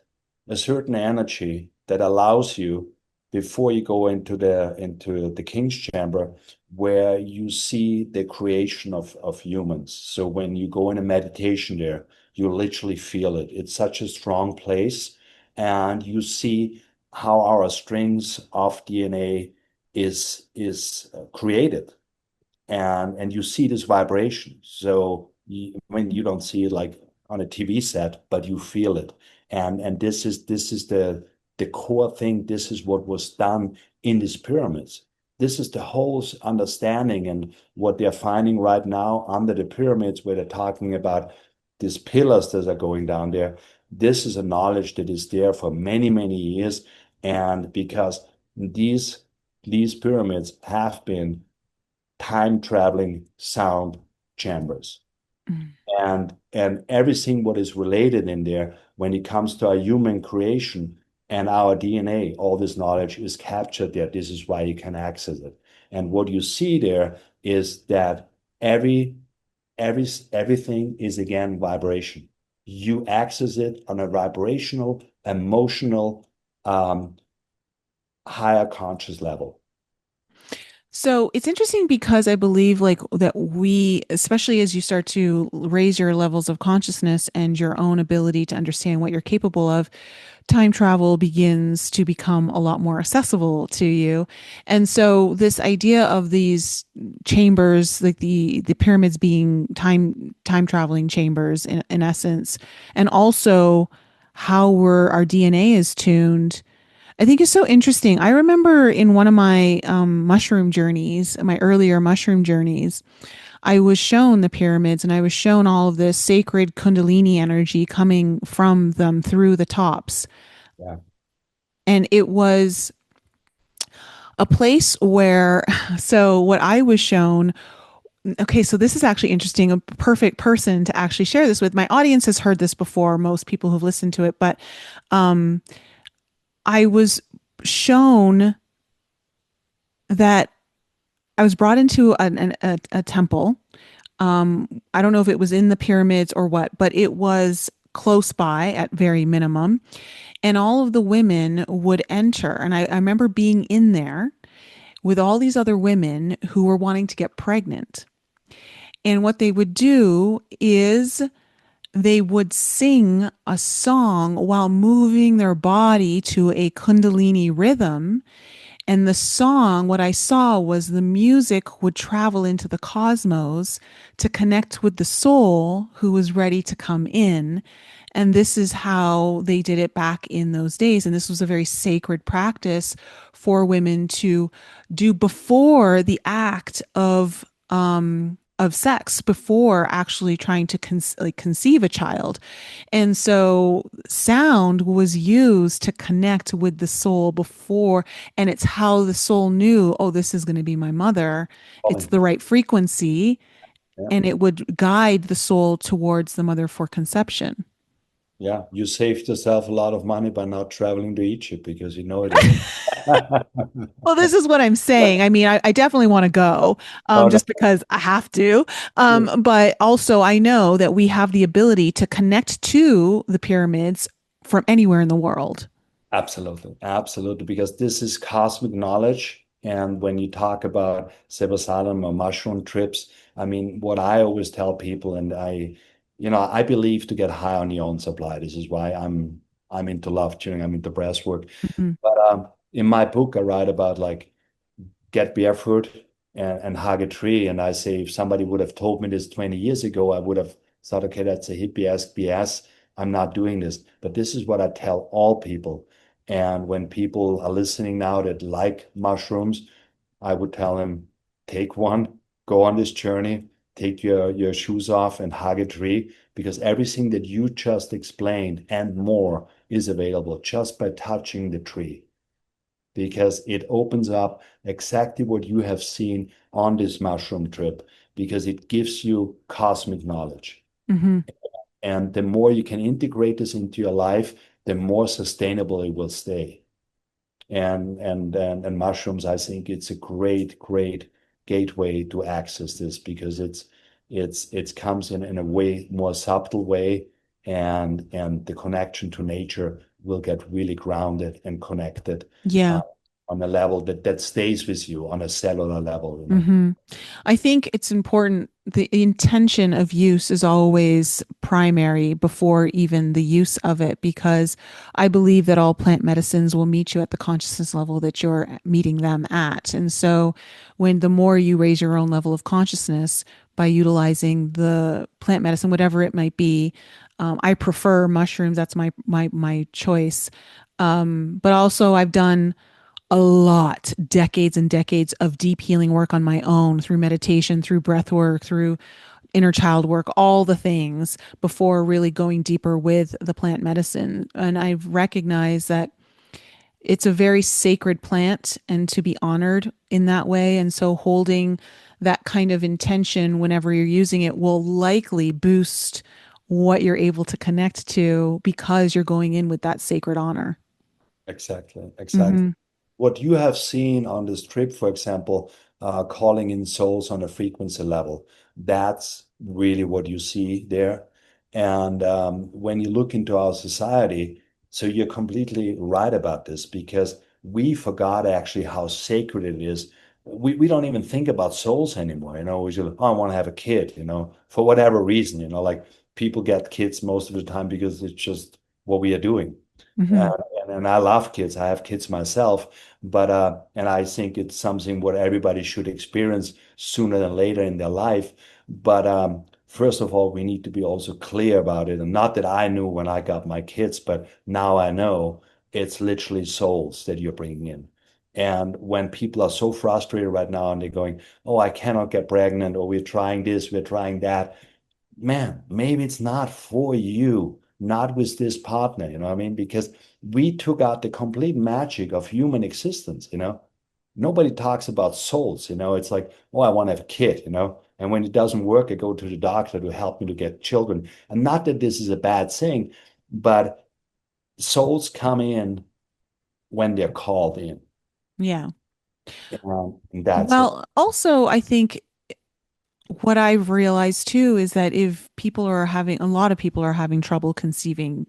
a certain energy that allows you before you go into the King's Chamber, where you see the creation of humans. So when you go in a meditation there, you literally feel it. It's such a strong place, and you see how our strings of DNA is created, and you see this vibration. So when you don't see it like on a TV set, but you feel it, and this is the core thing. This is what was done in these pyramids. This is the whole understanding, and what they're finding right now under the pyramids, where they're talking about these pillars that are going down there. This is a knowledge that is there for many, many years. And because these these pyramids have been time traveling sound chambers. Mm. And everything what is related in there when it comes to our human creation and our DNA, all this knowledge is captured there. This is why you can access it. And what you see there is that every everything is again vibration. You access it on a vibrational, emotional, um, higher conscious level. So it's interesting because I believe like that we, especially as you start to raise your levels of consciousness and your own ability to understand what you're capable of, time travel begins to become a lot more accessible to you. And so this idea of these chambers, like the pyramids being time traveling chambers in essence, and also how our DNA is tuned, I think is so interesting. I remember in one of my mushroom journeys, my earlier mushroom journeys, I was shown the pyramids and I was shown all of this sacred Kundalini energy coming from them through the tops. Yeah. And it was a place where, so what I was shown, okay, so this is actually interesting, a perfect person to actually share this with. My audience has heard this before, most people who've listened to it, but um, I was shown that I was brought into a temple. I don't know if it was in the pyramids or what, but it was close by at very minimum. And all of the women would enter. And I remember being in there with all these other women who were wanting to get pregnant. And what they would do is they would sing a song while moving their body to a Kundalini rhythm. And the song, what I saw was the music would travel into the cosmos to connect with the soul who was ready to come in. And this is how they did it back in those days. And this was a very sacred practice for women to do before the act of sex, before actually trying to conceive a child. And so sound was used to connect with the soul before, and it's how the soul knew, oh, this is going to be my mother. It's Calling. the right frequency, Yeah. and it would guide the soul towards the mother for conception. Yeah. You saved yourself a lot of money by not traveling to Egypt because you know it anyway. Well, this is what I'm saying. I mean, I definitely want to go No, no. just because I have to. But also, I know that we have the ability to connect to the pyramids from anywhere in the world. Absolutely. Absolutely. Because this is cosmic knowledge. And when you talk about psilocybin or mushroom trips, I mean, what I always tell people, and I believe to get high on your own supply. This is why I'm into love tuning, I'm into breath work. Mhm. But in my book, I write about like get barefoot and hug a tree. And I say, if somebody would have told me this 20 years ago, I would have thought, okay, that's a hippie-esque BS. I'm not doing this. But this is what I tell all people. And when people are listening now that like mushrooms, I would tell them, take one, go on this journey, take your shoes off and hug a tree, because everything that you just explained and more is available just by touching the tree, because it opens up exactly what you have seen on this mushroom trip, because it gives you cosmic knowledge. Mhm. And the more you can integrate this into your life, the more sustainable it will stay. And mushrooms, I think it's a great gateway to access this, because it comes in a way more subtle way, and the connection to nature will get really grounded and connected uh, Yeah. on a level that stays with you on a cellular level. Hmm. I think it's important. The intention of use is always primary before even the use of it, because I believe that all plant medicines will meet you at the consciousness level that you're meeting them at. And so, when the more you raise your own level of consciousness by utilizing the plant medicine, whatever it might be, I prefer mushrooms. That's my choice. But also, I've done a lot, decades and decades of deep healing work on my own through meditation, through breath work, through inner child work, all the things before really going deeper with the plant medicine. And I've recognized that it's a very sacred plant and to be honored in that way. And so holding that kind of intention whenever you're using it will likely boost what you're able to connect to because you're going in with that sacred honor. Exactly, exactly. Hmm. What you have seen on this trip, for example, calling in souls on a frequency level, that's really what you see there. And when you look into our society, so you're completely right about this because we forgot actually how sacred it is. We don't even think about souls anymore. We just, oh, I want to have a kid, for whatever reason, like people get kids most of the time because it's just what we are doing. Hmm. Uh, and I love kids. I have kids myself, but and I think it's something what everybody should experience sooner than later in their life. But first of all, we need to be also clear about it. And not that I knew when I got my kids, but now I know it's literally souls that you're bringing in. And when people are so frustrated right now and they're going, "Oh, I cannot get pregnant," or "We're trying this, we're trying that," man, maybe it's not for you, not with this partner, you know what I mean? Because we took out the complete magic of human existence. Nobody talks about souls. It's like, oh, I want to have a kid. And when it doesn't work, I go to the doctor to help me to get children. And not that this is a bad thing, but souls come in when they're called in. Yeah. And that's it. Well, also, I think what I've realized too is that if people are having, a lot of people are having trouble conceiving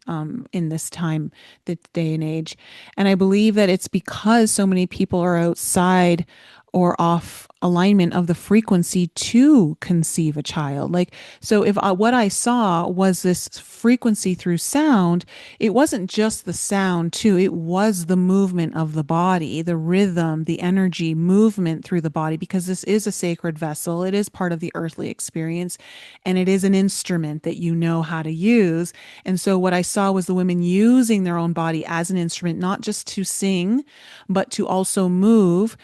in this time, this day and age. And I believe that it's because so many people are outside or off alignment of the frequency to conceive a child. Like, so if what I saw was this frequency through sound, it wasn't just the sound too, it was the movement of the body, the rhythm, the energy movement through the body, because this is a sacred vessel. It is part of the earthly experience and it is an instrument that you know how to use. And so what I saw was the women using their own body as an instrument, not just to sing, but to also move,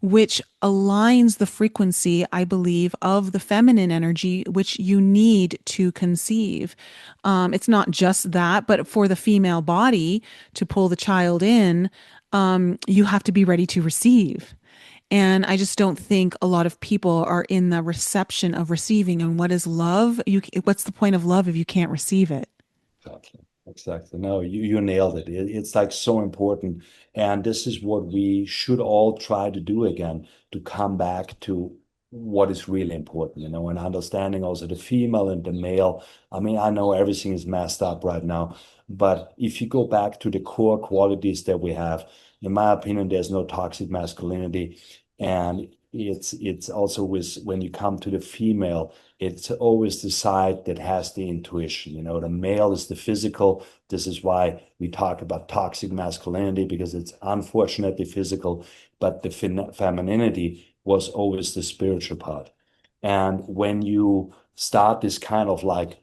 which aligns the frequency, I believe, of the feminine energy, which you need to conceive. It's not just that, but for the female body to pull the child in, you have to be ready to receive. And I just don't think a lot of people are in the reception of receiving. And what is love? What's the point of love if you can't receive it? Exactly. Exactly. No, you nailed it. It's like so important. And this is what we should all try to do again, to come back to what is really important, and understanding also the female and the male. I mean, I know everything is messed up right now, but if you go back to the core qualities that we have, in my opinion, there's no toxic masculinity. And it's also with when you come to the female, it's always the side that has the intuition. The male is the physical. This is why we talk about toxic masculinity, because it's unfortunately physical, but the femininity was always the spiritual part. And when you start this kind of like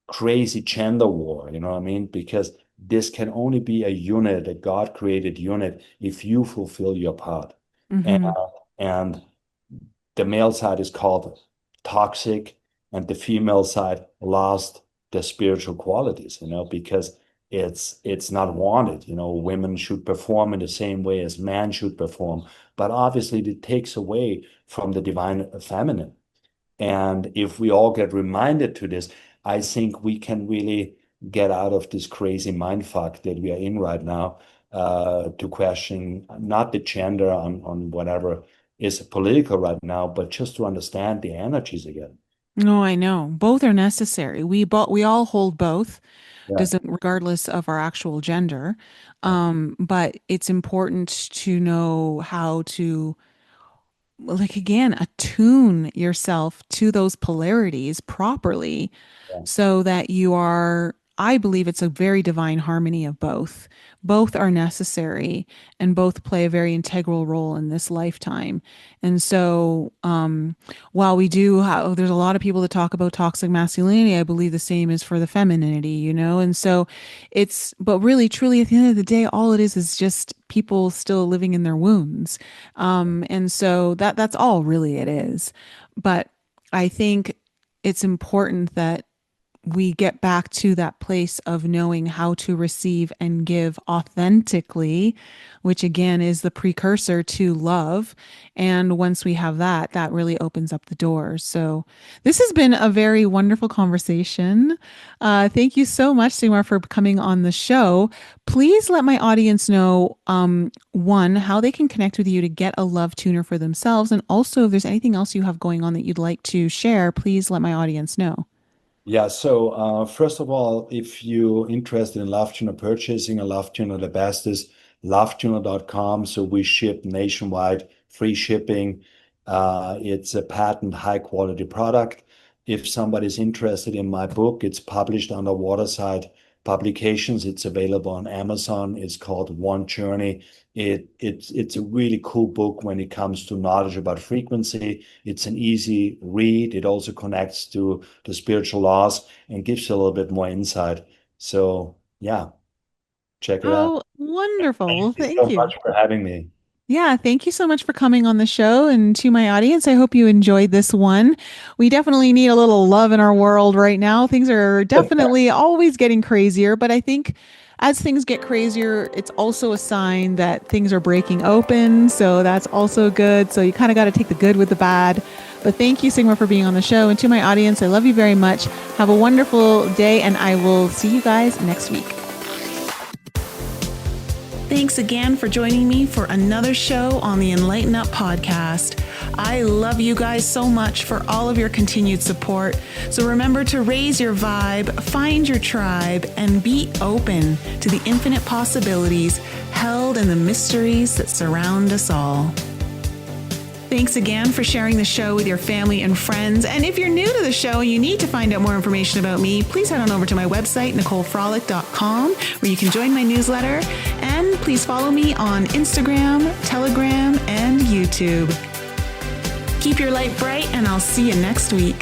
crazy gender war, you know what I mean? Because this can only be a unit, a God created unit, if you fulfill your part. And, Hmm. and the male side is called toxic, and the female side lost their spiritual qualities, because it's not wanted. Women should perform in the same way as men should perform, but obviously it takes away from the divine feminine. And if we all get reminded to this, I think we can really get out of this crazy mind fuck that we are in right now, to question not the gender on whatever is political right now, but just to understand the energies again. No, I know. Both are necessary. We all hold both, Yeah. doesn't regardless of our actual gender. Yeah. But it's important to know how to, like, again, attune yourself to those polarities properly Yeah. so that you are, I believe it's a very divine harmony of both. Both are necessary and both play a very integral role in this lifetime. And so, while we do have, there's a lot of people that talk about toxic masculinity, I believe the same is for the femininity. And so but really, truly, at the end of the day, all it is just people still living in their wounds. And so that's all really it is. But I think it's important that we get back to that place of knowing how to receive and give authentically, which again is the precursor to love. And once we have that, that really opens up the doors. So this has been a very wonderful conversation. Thank you so much, Sigmar, for coming on the show. Please let my audience know, one, how they can connect with you to get a love tuner for themselves. And also, if there's anything else you have going on that you'd like to share, please let my audience know. Yeah, so first of all, if you're interested in Lovetuner purchasing a Lovetuner, the best is lovetuner.com. So we ship nationwide, free shipping. It's a patent high quality product. If somebody's interested in my book, it's published under Waterside Publications. It's available on Amazon. It's called One Journey. It's a really cool book when it comes to knowledge about frequency. It's an easy read. It also connects to the spiritual laws and gives you a little bit more insight. So yeah, check it out. Oh, wonderful. Well, Thank you thank so you. much for having me. Yeah, thank you so much for coming on the show. And to my audience, I hope you enjoyed this one. We definitely need a little love in our world right now. Things are definitely always getting crazier, but I think as things get crazier, it's also a sign that things are breaking open. So that's also good. So you kind of got to take the good with the bad. But thank you, Sigmar, for being on the show. And to my audience, I love you very much. Have a wonderful day, and I will see you guys next week. Thanks again for joining me for another show on the Enlighten Up podcast. I love you guys so much for all of your continued support. So remember to raise your vibe, find your tribe, and be open to the infinite possibilities held in the mysteries that surround us all. Thanks again for sharing the show with your family and friends. And if you're new to the show and you need to find out more information about me, please head on over to my website, NicoleFrolick.com, where you can join my newsletter. And please follow me on Instagram, Telegram, and YouTube. Keep your light bright, and I'll see you next week.